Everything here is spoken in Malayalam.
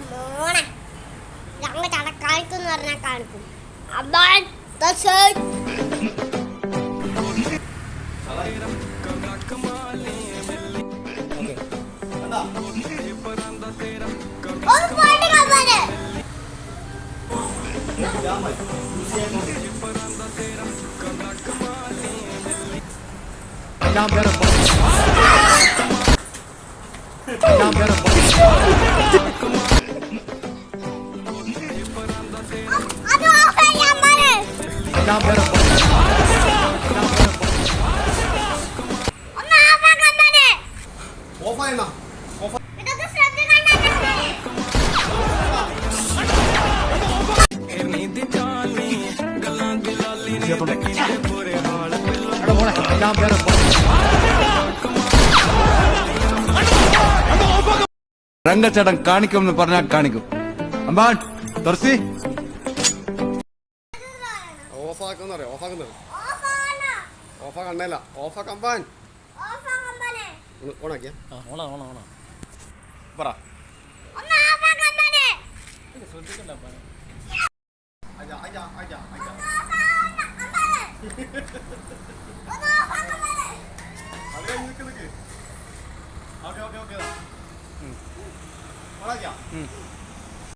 മോനെ ഞങ്ങൾ കാണിക്കും പറഞ്ഞാൽ കാണിക്കും. രംഗച്ചേട്ടൻ കാണിക്കുമെന്ന് പറഞ്ഞാൽ കാണിക്കും. അമ്പാൻ തുറസി ഓഫാക്കണ്ടല്ല ഓഫാക്കമ്പാൻ ഓണാക്കിയ പറ ഓക്കെ